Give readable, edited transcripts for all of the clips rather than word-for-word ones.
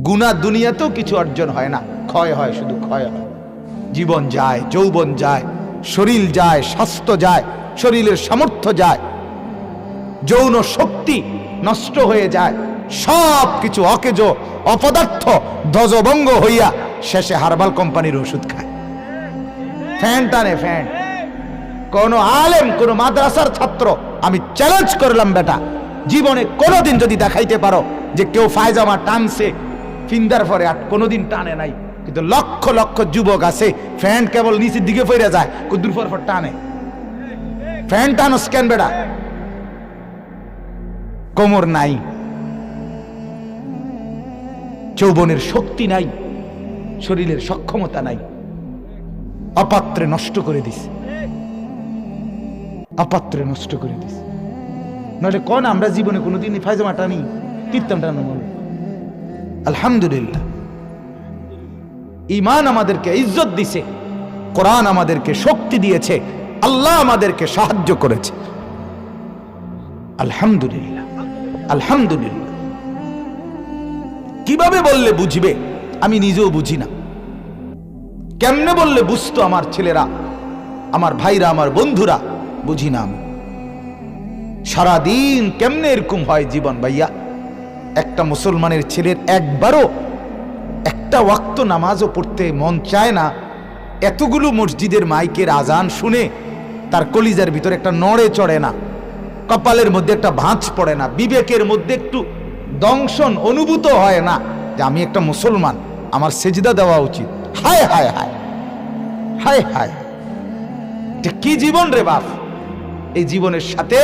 গুনাহ দুনিয়াতেও কিছু অর্জন হয় না, ক্ষয় হয়, শুধু ক্ষয় হয়। জীবন যায়, যৌবন যায়, শরীর যায়, স্বাস্থ্য যায়, শরীরের সামর্থ্য যায়, যৌন শক্তি নষ্ট হয়ে যায়, সব কিছু অকেজ অপদার্থ ধ্বজভঙ্গ হইয়া শেষে হার্বাল কোম্পানির ওষুধ খায়, ফ্যান টানে ফ্যান। কোন আলেম, কোন মাদ্রাসার ছাত্র, আমি চ্যালেঞ্জ করলাম বেটা, জীবনে কোনোদিন যদি দেখাইতে পারো যে কেউ ফায়জামা টানছে ফিন্দার পরে আর কোনোদিন টানে নাই, কিন্তু লক্ষ লক্ষ যুবক আছে ফ্যান কেবল নিচের দিকে ফিরে যায়, কুদ্দুর পর টানে। ফ্যান টানো স্ক্যান বেটা, কোমর নাই, যৌবনের শক্তি নাই, শরীরের সক্ষমতা নাই, অপাত্রে নষ্ট করে দিস, অপাত্রে নষ্ট করে দিস। নইলে কোন আমরা জীবনে কোনোদিন ফায়জামা টানি, কীর্তন টানো বল। আলহামদুলিল্লাহ, ঈমান আমাদেরকে ইজ্জত দিছে, কোরআন আমাদেরকে শক্তি দিয়েছে, আল্লাহ আমাদেরকে সাহায্য করেছে। আলহামদুলিল্লাহ, আলহামদুলিল্লাহ। কিভাবে বললে বুঝবে? আমি নিজেও বুঝি না। কেমনে বললে বুঝতো আমার ছেলেরা, আমার ভাইরা, আমার বন্ধুরা? বুঝি না আমি। সারাদিন কেমনে এরকম হয় জীবন ভাইয়া? একটা মুসলমানের ছেলের একবারও একটা ওয়াক্ত নামাজও পড়তে মন চায় না। এতগুলো মসজিদের মাইকের আজান শুনে তার কলিজার ভিতরে একটা নড়ে চড়ে না, কপালের মধ্যে একটা ভাঁজ পড়ে না, বিবেকের মধ্যে একটু দংশন অনুভূত হয় না যে আমি একটা মুসলমান, আমার সেজদা দেওয়া উচিত। হায় হায় হায় হায় হায়, এটা কি জীবন রে বাপ? এই জীবনের সাথে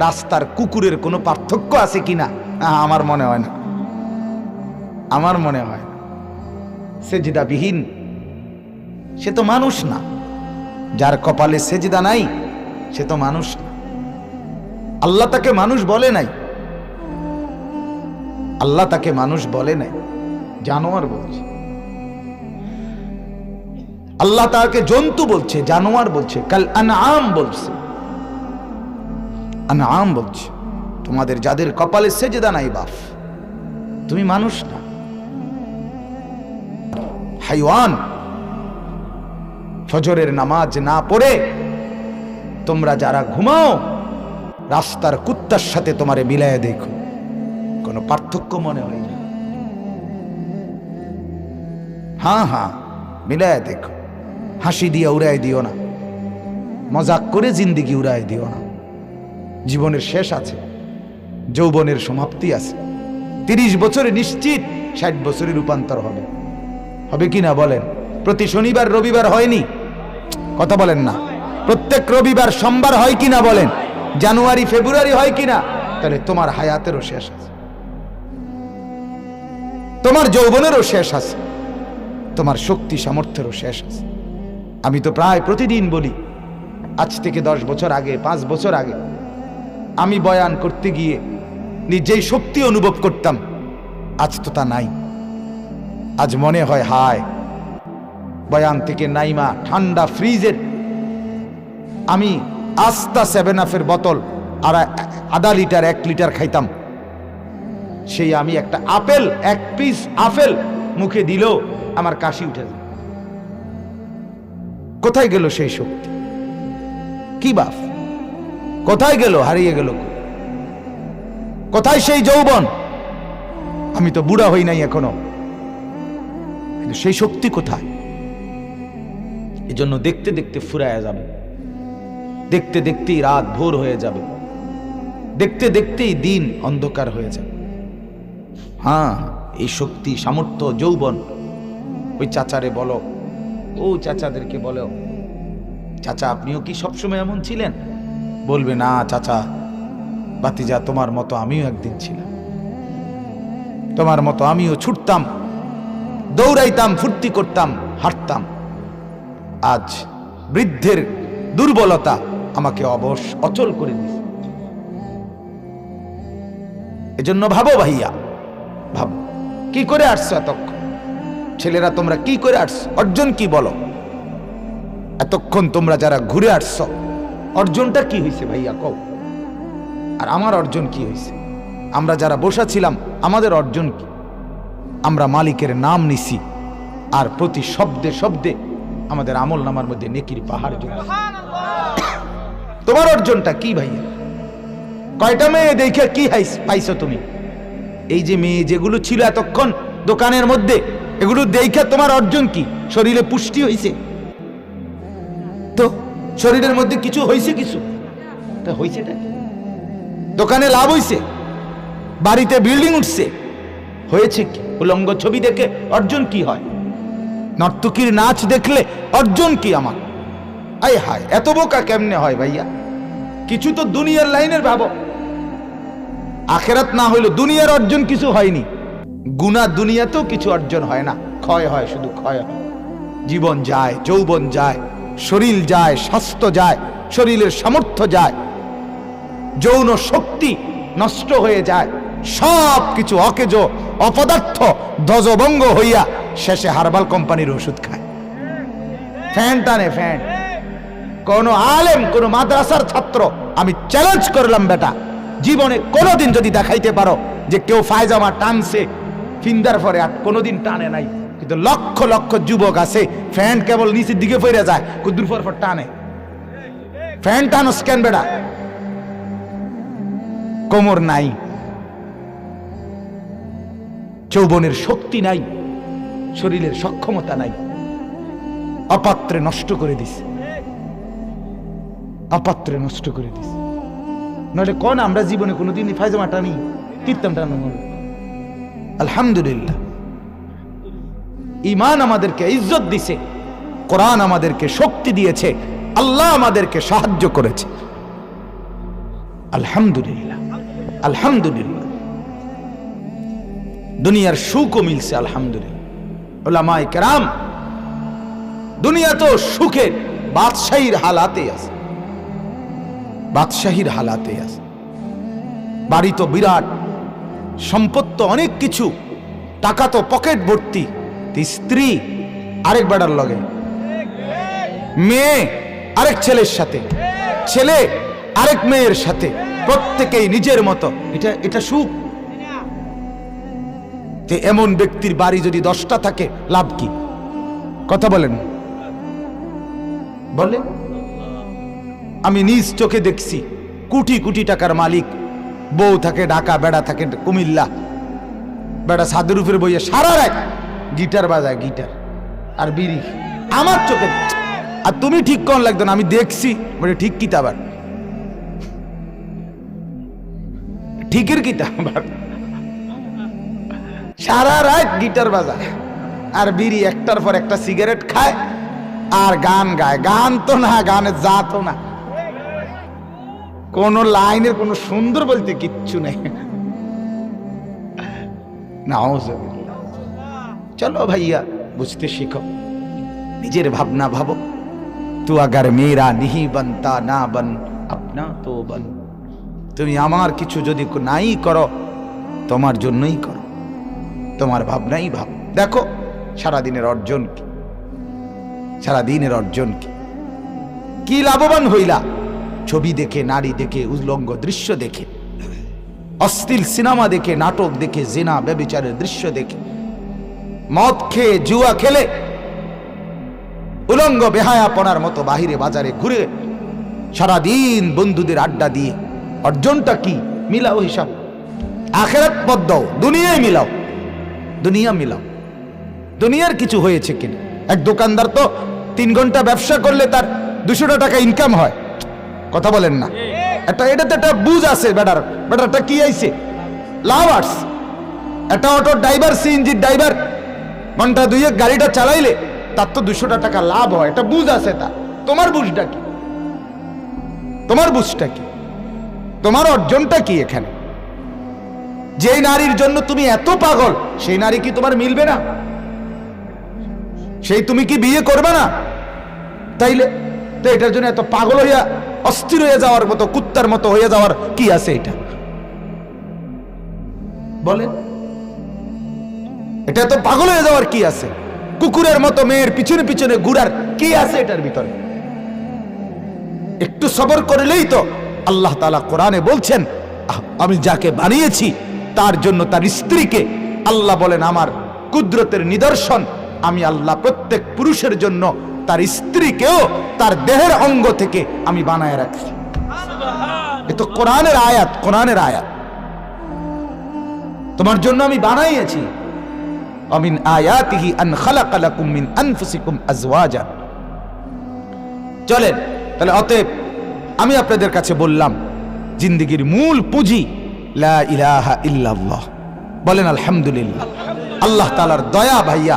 রাস্তার কুকুরের কোনো পার্থক্য আছে কিনা? আমার মনে হয় না, আমার মনে হয় না। সেজদাবিহীন সে তো মানুষ না, যার কপালে সেজদা নাই সে তো মানুষ না। আল্লাহ তাকে মানুষ বলে নাই, আল্লাহ তাকে মানুষ বলে নাই, জানোয়ার বলছে। আল্লাহ তাকে জন্তু বলছে, জানোয়ার বলছে, কাল আনআম বলছে, আনআম বলছে। তোমাদের যাদের কপালে সেজদা নাই বাপ, তুমি মানুষ না, হাইওয়ান। ফজরের নামাজ না পড়ে তোমরা যারা ঘুমাও, রাস্তার কুত্তার সাথে তোমারে মিলায় দেখো, কোনো পার্থক্য মনে হয় না। হ্যাঁ হ্যাঁ, মিলায় দেখো। হাসি দিয়ে উড়াই দিও না, মজাক করে জিন্দিগি উড়াই দিও না। জীবনের শেষ আছে, যৌবনের সমাপ্তি আছে। 30 বছরে নিশ্চিত 60 বছরে রূপান্তর হবে, হবে কিনা বলেন? প্রতি শনিবার রবিবার হয়নি, কথা বলেন না। প্রত্যেক রবিবার সোমবার হয় কিনা বলেন? জানুয়ারি ফেব্রুয়ারি হয় কিনা? তাহলে তোমার হায়াতেরও শেষ আছে, তোমার যৌবনেরও শেষ আছে, তোমার শক্তি সামর্থ্যেরও শেষ আছে। আমি তো প্রায় প্রতিদিন বলি, আজ থেকে 10 বছর আগে, 5 বছর আগে আমি বয়ান করতে গিয়ে নিজেই শক্তি অনুভব করতাম, আজ তো তা নাই। আজ মনে হয় হায়, বয়ান থেকে নাইমা ঠান্ডা ফ্রিজের আমি আস্তা 7 আপের বোতল আর আধা লিটার 1 লিটার খাইতাম, সেই আমি একটা আপেল, 1 পিস আপেল মুখে দিলেও আমার কাশি উঠে যায়। কোথায় গেল সেই শক্তি? কি বাপ, কোথায় গেল? হারিয়ে গেল। কোথায় সেই যৌবন? আমি তো বুড়া হই নাই এখনো, কিন্তু সেই শক্তি কোথায়? এজন্য দেখতে দেখতে ফুরায়া যাবে, দেখতে দেখতেই রাত ভোর হয়ে যাবে, দেখতে দেখতেই দিন অন্ধকার হয়ে যাবে। হ্যাঁ, এই শক্তি সামর্থ্য যৌবন, ওই চাচারে বলো, ও চাচাদেরকে বলো, চাচা আপনিও কি সবসময় এমন ছিলেন? বলবে না চাচা, বাতিজা তোমার মতো আমিও একদিন ছিলাম, তোমার মতো আমিও ছুটতাম, দৌড়াইতাম, ফুর্তি করতাম, হাঁটতাম। আজ বৃদ্ধের দুর্বলতা আমাকে অবশ অচল করে দিয়েছে। এজন্য ভাবো ভাইয়া, ভাবো কি করে আসছো এতক্ষণ? ছেলেরা তোমরা কি করে আসছো? অর্জন কি বলো? এতক্ষণ তোমরা যারা ঘুরে আসছো, অর্জনটা কি হয়েছে ভাইয়া কও? আর আমার অর্জন কি হয়েছে? আমরা যারা বসা ছিলাম, আমাদের অর্জন কি? আমরা মালিকের নাম নিছি, আর প্রতি শব্দে শব্দে আমাদের আমল নামার মধ্যে নেকির পাহাড় জমে। তোমার অর্জনটা কি ভাইয়া? কয়টা মেয়ে দেখে কি পাইছো তুমি? এই যে মেয়ে যেগুলো ছিল এতক্ষণ দোকানের মধ্যে, এগুলো দেখে তোমার অর্জন কি? শরীরে পুষ্টি হয়েছে তো? শরীরের মধ্যে কিছু হয়েছে? কিছু তা হয়েছেটা কি? দোকানে লাভ হয়েছে, বাড়িতে বিল্ডিং উঠছে, হয়েছে কি? উলঙ্গ ছবি দেখে অর্জন কি হয়? নর্তকীর নাচ দেখলে অর্জন কি আমার? আয় হায়, এত বোকা কেমনে হয় ভাইয়া? কিছু তো দুনিয়ার লাইনের ভাবো, আখেরাত না হইলো দুনিয়ার অর্জন কিছু হয়নি। গুনাহ দুনিয়াতেও কিছু অর্জন হয় না, ক্ষয় হয়, শুধু ক্ষয় হয়। জীবন যায়, যৌবন যায়, শরীর যায়, স্বাস্থ্য যায়, শরীরের সামর্থ্য যায়, যৌন শক্তি নষ্ট হয়ে যায়, সব কিছু অকেজ অপদার্থ ধ্বজভঙ্গ হইয়া শেষে হার্বাল কোম্পানির ওষুধ খায়, ফ্যান টানে ফ্যান। কোন আলেম, কোন মাদ্রাসার ছাত্র, আমি চ্যালেঞ্জ করলাম বেটা, জীবনে কোনোদিন যদি দেখাইতে পারো যে কেউ ফায়জামা টানছে ফিন্দার পরে, আর কোনোদিন টানে নাই। কিন্তু লক্ষ লক্ষ যুবক আছে ফ্যান কেবল নিচের দিকে ফিরে যায়, কুদ্দুর পর টানে। ফ্যান টানো স্ক্যান বেটা, কোমর নাই, যৌবনের শক্তি নাই, শরীরের সক্ষমতা নাই, অপাত্রে নষ্ট করে দিস, অপাত্রে নষ্ট করে দিস। নইলে কোন আমরা জীবনে কোনোদিন ফায়জামা টানি, কীর্তন টানো? আলহামদুলিল্লাহ, ঈমান আমাদেরকে ইজ্জত দিছে, কোরআন আমাদেরকে শক্তি দিয়েছে, আল্লাহ আমাদেরকে সাহায্য করেছে। আলহামদুলিল্লাহ, আলহামদুলিল্লাহ। দুনিয়ার সুখও মিলছে আলহামদুলিল্লাহ। উলামায়ে কেরাম দুনিয়া তো সুখের বাদশাহীর হালাতে আছে, বাদশাহীর হালাতে আছে। বাড়ি তো বিরাট, সম্পদ তো অনেক কিছু, টাকা তো পকেট ভর্তি, স্ত্রী আরেক বেড়ার লগে, মেয়ে আরেক ছেলের সাথে, ছেলে আরেক মেয়ের সাথে, প্রত্যেকেই নিজের মতো। এটা সুখ? এমন ব্যক্তির বাড়ি যদি 10টা থাকে লাভ কি? কথা বলেন, বলে। আমি নিজ চোখে দেখছি, কোটি কোটি টাকার মালিক, বউ থাকে ঢাকা, বেড়া থাকে কুমিল্লা, বেড়া ছাদের উপরে বইয়ে সারা রাত গিটার বাজায়, গিটার আর বিড়ি, আমার চোখে। আর তুমি ঠিক কোন লাগতো না, আমি দেখছি, বলে ঠিক কি আবার ঠিকের কি আবার, সারা রাত গিটার বাজায় আর বিড়ি, একটার পর একটা সিগারেট খায় আর গান গায়। গান তো না, গানের জাতও না, কোন লাইনের কোন সুন্দর বলতে কিচ্ছু নেই। নাউজুবিল্লাহ। চলো ভাইয়া, বুঝতে শিখো, নিজের ভাবনা ভাবো। তু আগার মেরা নিহি বনতা না বন আপনা তো বন। তুমি আমার কিছু যদি নাই করো, তোমার জন্যই করো, তোমার ভাবনাই ভাব। দেখো সারাদিনের অর্জন কি, সারাদিনের অর্জন কি? কি লাভবান হইলা? ছবি দেখে, নারী দেখে, উলঙ্গ দৃশ্য দেখে, অশ্লীল সিনেমা দেখে, নাটক দেখে, জিনা ব্যভিচারের দৃশ্য দেখে, মদ খেয়ে, জুয়া খেলে, উলঙ্গ বেহায়াপনার মতো বাহিরে বাজারে ঘুরে সারাদিন বন্ধুদের আড্ডা দিয়ে অর্জনটা কি? মিলাও হিসাব, আখেরাত পথ দাও, দুনিয়ায় মিলাও, দুনিয়া মিলাও। দুনিয়ার কিছু হয়েছে কিনা? এক দোকানদার তো 3 ঘন্টা ব্যবসা করলে তার 200 টাকা ইনকাম হয়। কথা বলেন না? এটাতে একটা বুঝ আছে বেটারটা কি আইছে, লাভ আর্স। একটা অটো ড্রাইভার, সিএনজি ড্রাইভার ঘন্টা 2 গাড়িটা চালাইলে তার তো 200 টাকা লাভ হয়, এটা বুঝ আছে তার। তোমার বুঝটা কি? তোমার বুঝটা কি? তোমার অর্জনটা কি এখানে? যেই নারীর জন্য তুমি এত পাগল, সেই নারী কি তোমার মিলবে না? সেই তুমি কি বিয়ে করবে না? তাইলে তো এটার জন্য এত পাগল হইয়া অস্থির হয়ে যাওয়ার মতো, কুত্তার মতো হয়ে যাওয়ার কি আছে? এটা বলে, এটা তো পাগল হয়ে যাওয়ার কি আছে? কুকুরের মতো মেয়ের পিছনে পিছনে ঘুরার কি আছে এটার ভিতরে? একটু সবর করলেই তো। আল্লাহ তাআলা কোরআনে বলছেন, আমি যাকে বানিয়েছি তার জন্য তার স্ত্রীকে, আল্লাহ বলেন, আমার কুদরতের নিদর্শন। আমি আল্লাহ প্রত্যেক পুরুষের জন্য তার স্ত্রীকেও তার দেহের অঙ্গ থেকে আমি বানায় রাখছি। এ তো কোরআনের আয়াত, কোরআনের আয়াত। তোমার জন্য আমি বানাইয়েছি। আমিন আয়াতিহি আন খালাকা লাকুম মিন আনফুসিকুম আজওয়াজা। চলেন তাহলে, অতএব আমি আপনাদের কাছে বললাম জিন্দেগির মূল পুঁজি লা ইলাহা ইল্লাল্লাহ। বলেন আলহামদুলিল্লাহ। আল্লাহ তাআলার দয়া ভাইয়া,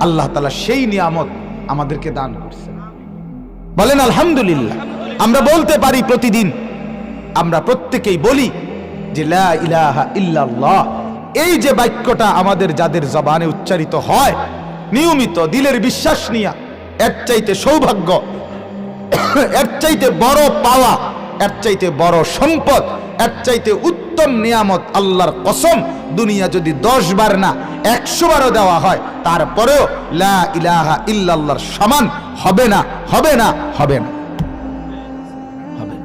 আল্লাহ তাআলা সেই নিয়ামত আমাদেরকে দান করছেন। বলেন আলহামদুলিল্লাহ। আমরা বলতে পারি প্রতিদিন, আমরা প্রত্যেকেই বলি যে লা ইলাহা ইল্লাল্লাহ। এই যে বাক্যটা আমাদের যাদের জবানে উচ্চারিত হয় নিয়মিত দিলের বিশ্বাস নিয়া, এর চাইতে সৌভাগ্য, এর চাইতে বড় পাওয়া, এর চাইতে বড় সম্পদ, এর চাইতে উত্তম নিয়ামত আল্লাহর কসম দুনিয়া যদি 10 বার না 100 বারও দেওয়া হয় তারপরেও লা ইলাহা ইল্লাল্লাহর সমান হবে না, হবে না, হবে না, হবে।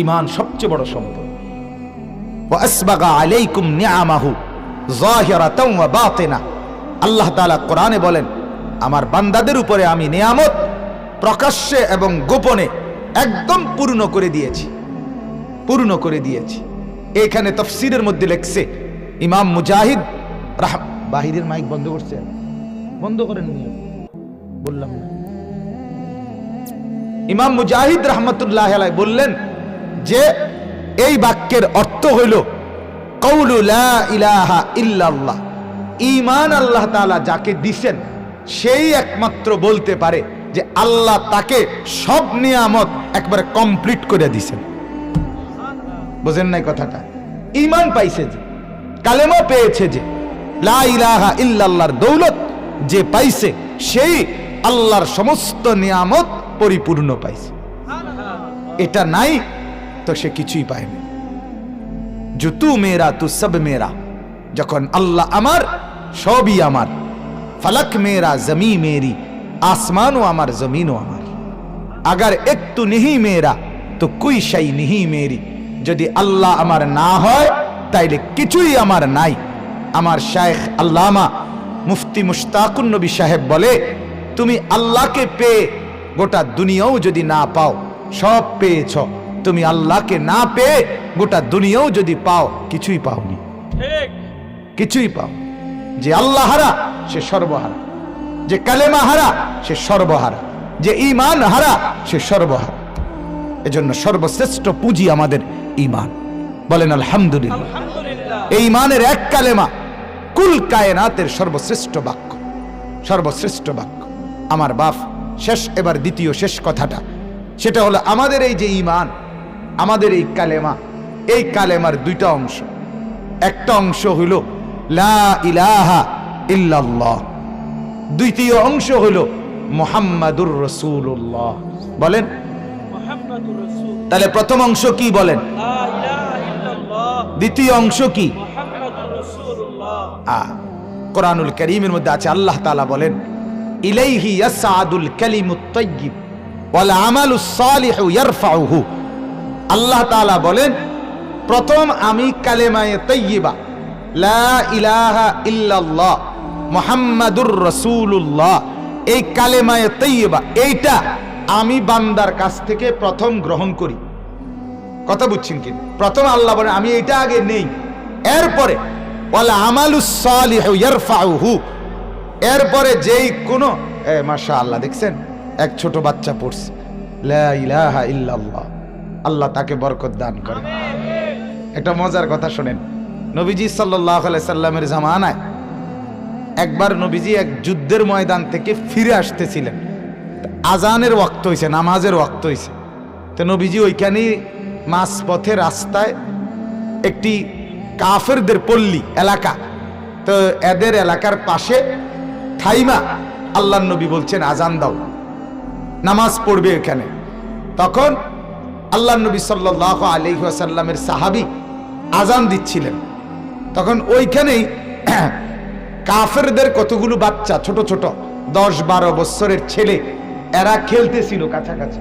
ঈমান সবচেয়ে বড় সম্পদ। ওয়া আসবাগা আলাইকুম নিআমাহু যাহিরাতাও ওয়া বাতিনা। আল্লাহ তাআলা কোরআনে বলেন, আমার বান্দাদের উপরে আমি নিয়ামত প্রকাশ্যে এবং গোপনে একদম পূর্ণ করে দিয়েছি, পূর্ণ করে দিয়েছি। এখানে তাফসীরের মধ্যে লেখছে ইমাম মুজাহিদ বাহিরের মাইক বন্ধ করছে, বন্ধ করেন, বললাম না। ইমাম মুজাহিদ রাহমাতুল্লাহি আলাইহি বললেন যে এই বাক্যের অর্থ হইল কওলু লা ইলাহা ইল্লাল্লাহ। ঈমান আল্লাহ তাআলা যাকে দিবেন সেই একমাত্র বলতে পারে যে আল্লাহ তাকে সব নিয়ামত একবারে কমপ্লিট করে দিয়েছেন। বুঝেন নাই কথাটা? ঈমান পাইছে যে, কালেমা পেয়েছে যে, লা ইলাহা ইল্লাল্লাহর দৌলত যে পাইছে সেই আল্লাহর সমস্ত নিয়ামত পরিপূর্ণ পাইছে। এটা নাই তো সে কিছুই পায়নি। जो तू मेरा तू सब मेरा, যখন আল্লাহ আমার সবই আমার, ফলক মেরা জমি মেরি, আসমানও আমার জমিনও আমার, अगर एक तू नहीं मेरा तो कोई शै नहीं मेरी। যদি আল্লাহ আমার না হয় তাইলে কিছুই আমার নাই। আমার শায়েখ আল্লামা মুফতি মুশতাকুন নবী সাহেব বলে, তুমি আল্লাহকে পেয়ে গোটা দুনিয়াও যদি না পাও সব পেয়েছ, তুমি আল্লাহকে না পেয়ে গোটা দুনিয়াও যদি পাও কিছুই পাওনি, কিছুই পাও। যে আল্লাহ হারা সে সর্বহারা, যে কালেমা হারা সে সর্বহারা, যে ঈমান হারা সে সর্বহারা। এজন্য সর্বশ্রেষ্ঠ পুঁজি আমাদের ঈমান। বলেন আলহামদুলিল্লাহ। এই ঈমানের এক কালেমা কুল কায়নাতের সর্বশ্রেষ্ঠ বাক্য, সর্বশ্রেষ্ঠ বাক্য। আমার বাপ শেষ, এবার দ্বিতীয় শেষ কথাটা, সেটা হলো আমাদের এই যে ঈমান, আমাদের এই কালেমা, এই কালেমার দুইটা অংশ। একটা অংশ হইল লা ইলাহা ইল্লাল্লাহ, দ্বিতীয় অংশ হইল মুহাম্মাদুর রাসূলুল্লাহ। বলেন মুহাম্মাদুর রাসূল। তাহলে প্রথম অংশ কি বলেন? লা ইলাহা ইল্লাল্লাহ। দ্বিতীয় অংশ কি? মুহাম্মাদুর রাসূলুল্লাহ। কোরআনুল কারীমের মধ্যে আছে, আল্লাহ তাআলা বলেন ইলাইহি ইয়াসআদুল কালিমুত তাইয়্যিব ওয়াল আমালুস সালিহু ইয়ারফাউহু। আল্লাহ তাআলা বলেন প্রথম আমি কালেমায়ে তাইয়্যিবা লা ইলাহা ইল্লাল্লাহ মুহাম্মাদুর রাসূলুল্লাহ, এই কালেমায়ে তাইয়্যিবা এইটা আমি বান্দার কাছ থেকে প্রথম গ্রহণ করি। কথা বুঝছেন কি? প্রথম আল্লাহ বলেন আমি এটা আগে নেই, এরপরে ওয়াল আমালুস সালিহু ইয়ারফাউহু, এরপরে যেই কোনো মাশাআল্লাহ দেখছেন এক ছোট বাচ্চা পড়ছে লা ইলাহা ইল্লাল্লাহ, আল্লাহ তাকে বরকত দান করে। একটা মজার কথা শোনেন, নবীজি সাল্লাল্লাহু আলাইহি সাল্লামের জামানায় একবার নবীজি এক যুদ্ধের ময়দান থেকে ফিরে আসতেছিলেন, আজানের ওয়াক্ত হইছে, নামাজের ওয়াক্ত হইছে। তো নবীজি ওইখানেই মাঝ পথে রাস্তায় একটি কাফেরদের পল্লী এলাকা, তো এদের এলাকার পাশে থাইমা আল্লাহর নবী বলছেন আজান দাও, নামাজ পড়বে এখানে। তখন আল্লাহর নবী সাল্লাল্লাহু আলাইহি ওয়াসাল্লামের সাহাবী আজান দিচ্ছিলেন। তখন ওইখানেই কাফেরদের কতগুলো বাচ্চা ছোট ছোট 10-12 বছরের ছেলে এরা খেলতেছিল কাছাকাছি।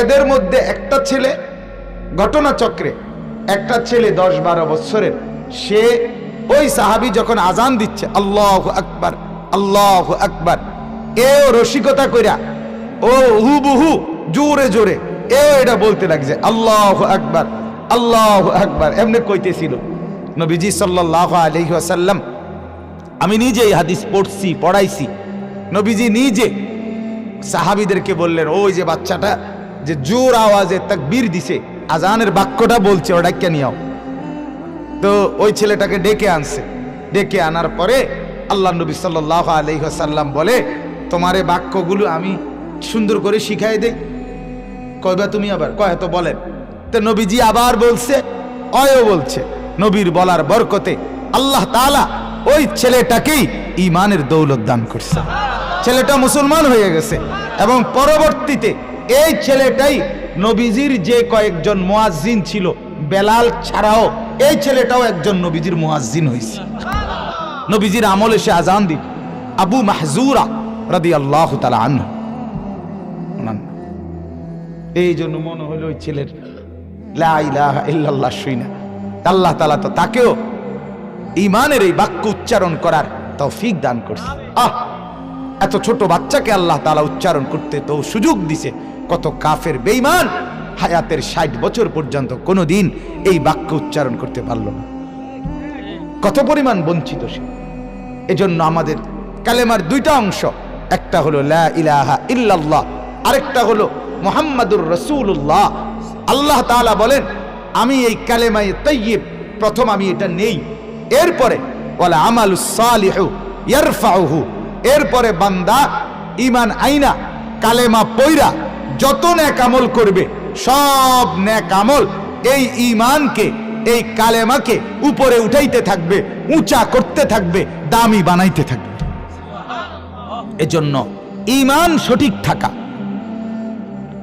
এদের মধ্যে একটা ছেলে, ঘটনা চক্রে একটা ছেলে 10-12 বছরের, সে ওই সাহাবী যখন আজান দিচ্ছে আল্লাহু আকবার আল্লাহু আকবার, এও রসিকতা কইরা ও হুবহু জোরে জোরে এটা বলতে লাগছে আল্লাহু আকবার আল্লাহু আকবার, এমনি কইতেছিল। নবীজি সাল্লাল্লাহু আলাইহি ওয়াসাল্লাম, আমি নিজে এই হাদিস পড়ছি পড়াইছি, নবীজি নিজে সাহাবীদেরকে বললেন, ওই যে বাচ্চাটা যে জোর আওয়াজে তাকবীর দিছে, আজানের বাক্যটা বলছে, ওটা কে নিও। তো ওই ছেলেটাকে ডেকে আনছে, ডেকে আনার পরে আল্লাহ নবী সাল্লাল্লাহু আলাইহি ওয়াসাল্লাম বলে, তোমার এই বাক্যগুলো আমি সুন্দর করে শিখাই দেই। কইবা তুমি আবার? কয় তো বলেন। তো নবীজি আবার বলছে, অয়ও বলছে। নবীর বলার বরকতে আল্লাহ তাআলা ওই ছেলেটাকেই ঈমানের দৌলত দান করছে। ছেলেটা মুসলমান হয়ে গেছে এবং পরবর্তীতে এই ছেলেটাই নবীজির যে কয়েকজন মুয়াজ্জিন ছিল, বেলাল ছাড়াও এই ছেলেটাও একজন নবীজির মুয়াজ্জিন হয়েছে। নবীজির আমলে সে আজান দিত। আবু মাহজুরা রাদিয়াল্লাহু তাআলা আনহু, এই জন্য মনে হলো ওই ছেলের লা ইলাহা ইল্লাল্লাহ শুইনা আল্লাহ তাআলা তো তাকেও ঈমানের এই বাক্য উচ্চারণ করার তৌফিক দান করছে। এত ছোট বাচ্চাকে আল্লাহ তাআলা উচ্চারণ করতে তো সুযোগ দিছে। কত কাফের বেঈমান হায়াতের 60 বছর পর্যন্ত কোনোদিন এই বাক্য উচ্চারণ করতে পারলো না। কত পরিমাণ বঞ্চিত সে। এজন্য আমাদের কালেমার দুইটা অংশ, একটা হলো লা ইলাহা ইল্লাল্লাহ, আরেকটা হলো মুহাম্মাদুর রাসূলুল্লাহ। আল্লাহ তাআলা বলেন, আমি এই কালেমায়ে তাইয়্যিব প্রথম আমি এটা নেই, এরপরে ওয়ালা আমালুস সালিহু ইয়ারফাউহু, এরপরে বান্দা ঈমান আইনা কালেমা পয়রা যত নেক আমল করবে, সব নেক আমল এই ঈমানকে, এই কালেমাকে উপরে উঠাইতে থাকবে, উঁচা করতে থাকবে, দামি বানাইতে থাকবে। এজন্য ঈমান সঠিক থাকা,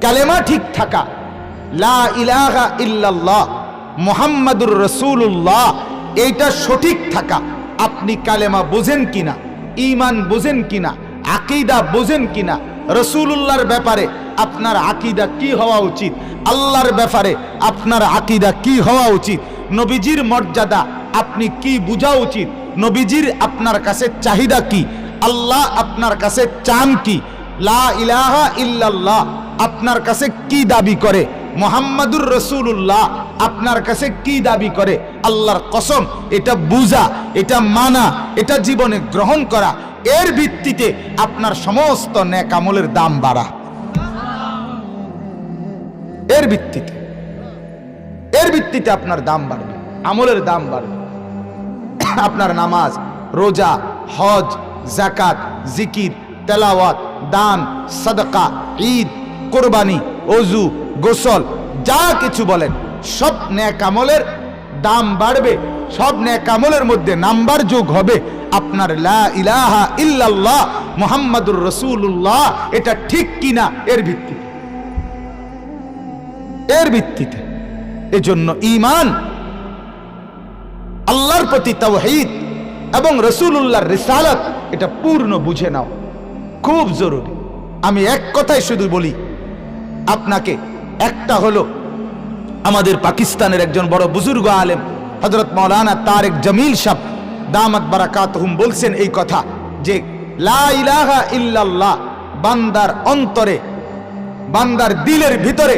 কালেমা ঠিক থাকা, লা ইলাহা ইল্লাল্লাহ মুহাম্মাদুর রাসূলুল্লাহ, এইটা সঠিক থাকা। আপনি কালেমা বোঝেন কিনা, ঈমান বোঝেন কিনা, আকীদা বোঝেন কিনা, রাসূলুল্লাহর ব্যাপারে আপনার আকীদা কি হওয়া উচিত, আল্লাহর ব্যাপারে আপনার আকীদা কি হওয়া উচিত, নবীজির মর্যাদা আপনি কি বুঝা উচিত, নবীজির আপনার কাছে চাহিদা কি, আল্লাহ আপনার কাছে চান কি, লা ইলাহা ইল্লাল্লাহ আপনার কাছে কি দাবি করে, মুহাম্মাদুর রাসূলুল্লাহ আপনার কাছে কি দাবি করে। আল্লাহর কসম, এটা বুঝা, এটা মানা, এটা জীবনে গ্রহণ করা, এর ভিত্তিতে আপনার সমস্ত নেক আমলের দাম বাড়া। এর ভিত্তিতে আপনার দাম বাড়বে, আমলের দাম বাড়বে। আপনার নামাজ, রোজা, হজ, যাকাত, জিকির, তেলাওয়াত, দান, সাদকা, ঈদ, কোরবানি, ওযু, গোসল, যা কিছু বলেন সব নেক আমলের দাম বাড়বে। সব নেক আমলের মধ্যে নাম্বার যোগ হবে আপনার লা ইলাহা ইল্লাল্লাহ মুহাম্মাদুর রাসূলুল্লাহ, এটা ঠিক কিনা এর ভিত্তিতে। এজন্য ঈমান, আল্লাহর প্রতি তাওহীদ এবং রাসূলুল্লাহর রিসালাত, এটা পূর্ণ বুঝে নাও, খুব জরুরি। আমি এক কথাই শুধু বলি আপনাকে, একটা হলো আমাদের পাকিস্তানের একজন বড় বুজুর্গ আলেম হযরত মাওলানা তারেক জামিল সাহেব দামাত বারাকাতুহুম বলছেন এই কথা, যে লা ইলাহা ইল্লাল্লাহ বান্দার অন্তরে, বান্দার দিলের ভিতরে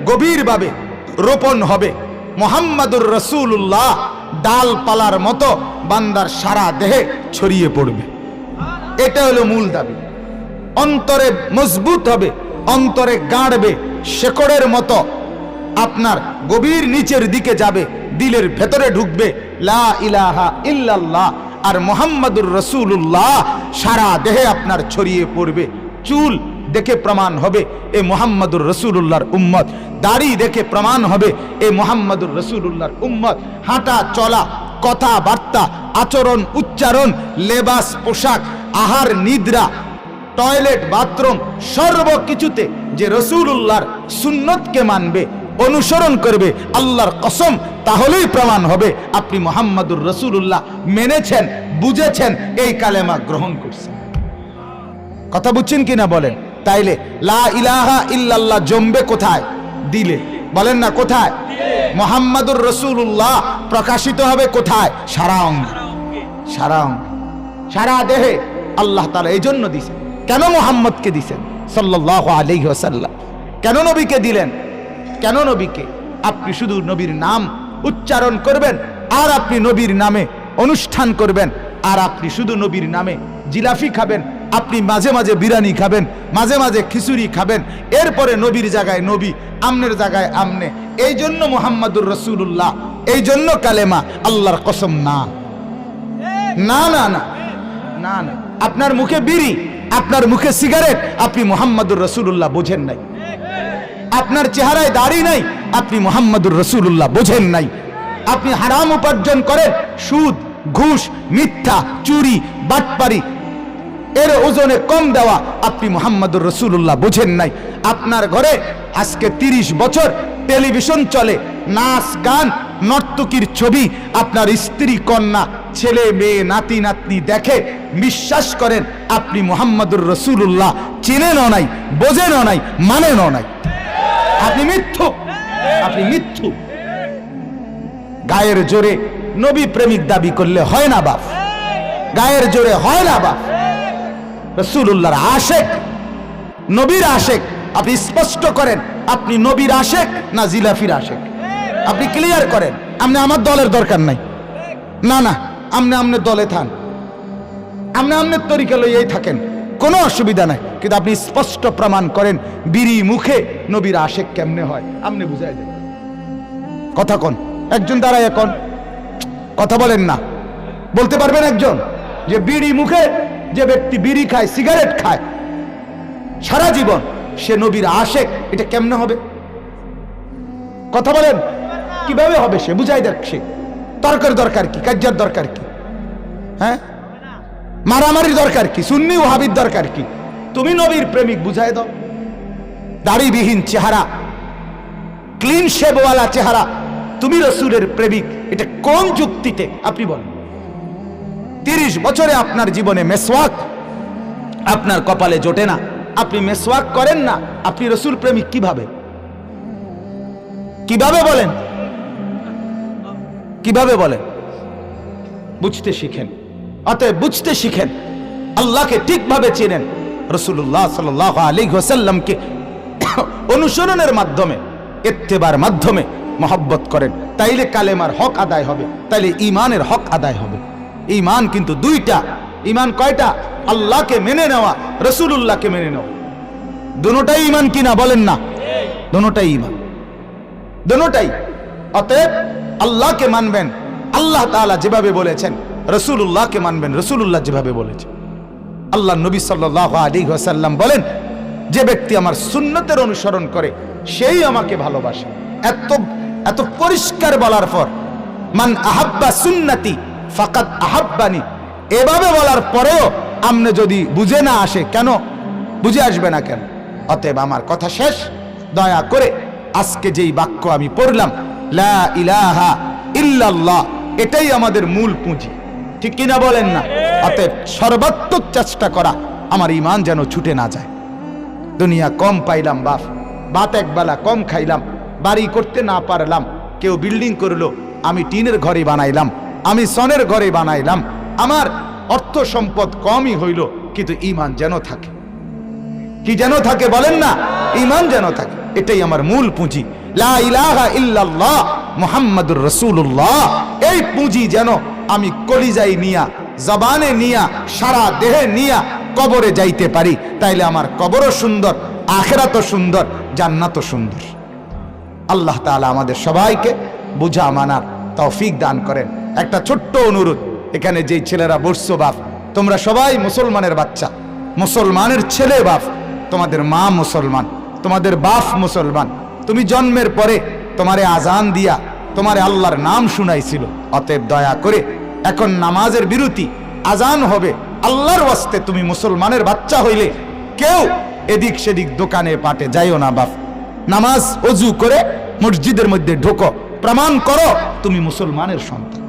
গভীরভাবে রোপণ হবে, মুহাম্মাদুর রাসূলুল্লাহ ডালপালার মতো বান্দার সারা দেহে ছড়িয়ে পড়বে। এটা হলো মূল দাবি। অন্তরে মজবুত হবে, অন্তরে গাড়বে, শেকড়ের মতো আপনার গভীর নিচের দিকে যাবে, দিলের ভেতরে ঢুকবে লা ইলাহা ইল্লাল্লাহ আর মুহাম্মাদুর রাসূলুল্লাহ সারা দেহে আপনার ছড়িয়ে পড়বে। চুল দেখে প্রমাণ হবে এ মুহাম্মাদুর রাসূলুল্লাহর উম্মত, দাড়ি দেখে প্রমাণ হবে এ মুহাম্মাদুর রাসূলুল্লাহর উম্মত। হাঁটা চলা, কথাবার্তা, আচরণ, উচ্চারণ, লেবাস, পোশাক, আহার, নিদ্রা, টয়লেট, বাথরুম, সর্বকিছুতে যে রাসূলুল্লাহর সুন্নতকে মানবে, অনুসরণ করবে, আল্লাহর কসম, তাহলেই প্রমাণ হবে আপনি মুহাম্মাদুর রাসূলুল্লাহ মেনেছেন, বুঝেছেন, এই কালেমা গ্রহণ করছেন। কথা বুঝছেন কিনা বলেন? তাইলে লা ইলাহা ইল্লাল্লাহ জমবে কোথায়? দিলে। বলেন না কোথায়? মুহাম্মাদুর রাসূলুল্লাহ প্রকাশিত হবে কোথায়? সারা অঙ্গে। সারা দেহে আল্লাহ তাআলা এই জন্য দিছেন। কেন মুহাম্মদকে দিছেন সাল্লাল্লাহু আলাইহি ওয়াসাল্লাম? কেন নবীকে দিলেন? কেন নবীকে? আপনি শুধু নবীর নাম উচ্চারণ করবেন, আর আপনি নবীর নামে অনুষ্ঠান করবেন, আর আপনি শুধু নবীর নামে জিলাফি খাবেন, আপনি মাঝে মাঝে বিরিয়ানি খাবেন, মাঝে মাঝে খিচুড়ি খাবেন, এরপরে নবীর জায়গায় নবী, আমনের জায়গায় আমনে। এই জন্য মুহাম্মাদুর রাসূলুল্লাহ, এই জন্য কালেমা। আল্লাহর কসম না, না না না না না। আপনার মুখে বিড়ি, আপনার মুখে সিগারেট, আপনি মুহাম্মাদুর রাসূলুল্লাহ বোঝেন নাই। আপনার চেহারায় দাড়ি নাই, আপনি মুহাম্মাদুর রাসূলুল্লাহ বোঝেন নাই। আপনি হারাম উপার্জন করেন, সুদ, ঘুষ, মিথ্যা, চুরি, বাটপারি, এর ওজনে কম দেওয়া, আপনি মুহাম্মাদুর রাসূলুল্লাহ বোঝেন নাই। আপনার ঘরে আজকে 30 বছর টেলিভিশন চলে, নাচ গান, নর্তকীর ছবি, আপনার স্ত্রী, কন্যা, ছেলে মেয়ে, নাতি নাতনি দেখে, বিশ্বাস করেন আপনি মুহাম্মাদুর রাসূলুল্লাহ চিনেনও নাই, বোঝেনও নাই, মানেনও নাই। আপনি মিথ্যুক, আপনি মিথ্যুক। গায়ের জোরে নবী প্রেমিক দাবি করলে হয় না বাপ, গায়ের জোরে হয় না বাপ। রাসূলুল্লাহর আশেক, নবীর আশেক, আপনি স্পষ্ট করেন আপনি নবীর আশেক না জিলাফির আশেক, আপনি ক্লিয়ার করেন। আপনি আমার দলের দরকার নাই, না না, আপনি আমনের দলে থান, আপনি আমনের তরিকা লইয়াই থাকেন, কোনো অসুবিধা নাই, কিন্তু আপনি স্পষ্ট প্রমাণ করেন বিড়ি মুখে নবীর আশেক কেমনে হয়, আপনি বুঝাই দেন। কথা কোন একজন দাঁড়ায়, এখন কথা বলেন না, বলতে পারবেন একজন যে বিড়ি মুখে যে ব্যক্তি বিড়ি খায়, সিগারেট খায় সারা জীবন, সে নবীর আশেক, এটা কেমনে হবে? কথা বলেন, কিভাবে হবে? সে বুঝাই দেখ। সে তর্কের দরকার কি, কাজ্জার দরকার কি, হ্যাঁ, মারামারির দরকার কি, সুন্নি ওয়াহাবির দরকার কি? তুমি নবীর প্রেমিক, বুঝাই দাও। দাড়িবিহীন চেহারা, ক্লিন শেভওয়ালা চেহারা, তুমি রাসূলের প্রেমিক, এটা কোন যুক্তিতে? আপনি বলেন। 30 বছরে আপনার জীবনে মেসওয়াক আপনার কপালে জোটে না, আপনি মেসওয়াক করেন না, আপনি রাসূল প্রেমিক কিভাবে? কিভাবে বলেন, কিভাবে বলেন? বুঝতে শিখেন, অতএব বুঝতে শিখেন, আল্লাহকে ঠিকভাবে চেনেন, রাসূলুল্লাহ সাল্লাল্লাহু আলাইহি ওয়াসাল্লামকে অনুসরণের মাধ্যমে, ইত্তেবার মাধ্যমে মহব্বত করেন, তাইলে কালেমার হক আদায় হবে, তাইলে ঈমানের হক আদায় হবে। ঈমান কিন্তু দুইটা। ঈমান কয়টা? আল্লাহকে মেনে নেওয়া, রাসূলুল্লাহকে মেনে নেওয়া। দুটোটাই ঈমান কিনা বলেন না? দুটোটাই ঈমান, দুটোটাই। অতএব আল্লাহকে মানবেন আল্লাহ তাআলা যেভাবে বলেছেন, রাসূলুল্লাহকে মানবেন রাসূলুল্লাহ যেভাবে বলেছেন। আল্লাহ নবী সাল্লাল্লাহু আলাইহি ওয়াসাল্লাম বলেন, যে ব্যক্তি আমার সুন্নতের অনুসরণ করে সেই আমাকে ভালোবাসে। এত এত পরিষ্কার বলার পর, মান আহাব্বা সুন্নতি ফাকাদ আহাব্বানি, এভাবে বলার পরেও আমনে যদি বুঝে না আসে, কেন বুঝে আসবে না কেন? অতএব আমার কথা শেষ, দয়া করে আজকে যেই বাক্য আমি পড়লাম, লা ইলাহা ইল্লাল্লাহ, এটাই আমাদের মূল পুঁজি, ঠিক কিনা বলেন না? অতএব সর্বাত্মক চেষ্টা করা, আমার ঈমান যেন ছুটে না যায়। দুনিয়া কম পাইলাম বাপ, ভাত একবেলা কম খাইলাম, বাড়ি করতে না পারলাম, কেউ বিল্ডিং করলো, আমি টিনের ঘরে বানাইলাম, আমি সনের ঘরে বানাইলাম, আমার অর্থ সম্পদ কমই হইল, কিন্তু ঈমান যেন থাকে। কি যেন থাকে বলেন না? ঈমান যেন থাকে, এটাই আমার মূল পুঁজি। লা ইলাহা ইল্লাল্লাহ মুহাম্মাদুর রাসূলুল্লাহ, এই পুঁজি যেন আমি কলিজায় নিয়া, জবানে নিয়া, সারা দেহে নিয়া কবরে যাইতে পারি, তাইলে আমার কবরও সুন্দর, আখিরাতও সুন্দর, জান্নাতও সুন্দর। আল্লাহ তাআলা আমাদের সবাইকে বুঝা মানার তৌফিক দান করেন। একটা ছোট্ট অনুরোধ, এখানে যেই ছেলেরা বসছো বাপ, তোমরা সবাই মুসলমানের বাচ্চা, মুসলমানের ছেলে বাপ, তোমাদের মা মুসলমান, তোমাদের বাপ মুসলমান, তুমি জন্মের পরে তোমারে আজান দিয়া তোমারে আল্লাহর নাম শুনাইছিল। অতএব দয়া করে এখন নামাজের বিরতি, আজান হবে, আল্লাহর ওয়াস্তে তুমি মুসলমানের বাচ্চা হইলে কেউ এদিক সেদিক দোকানে পাটে যাইও না বাপ। নামাজ ওযু করে মসজিদের মধ্যে ঢোকো, প্রমাণ করো তুমি মুসলমানের সন্তান।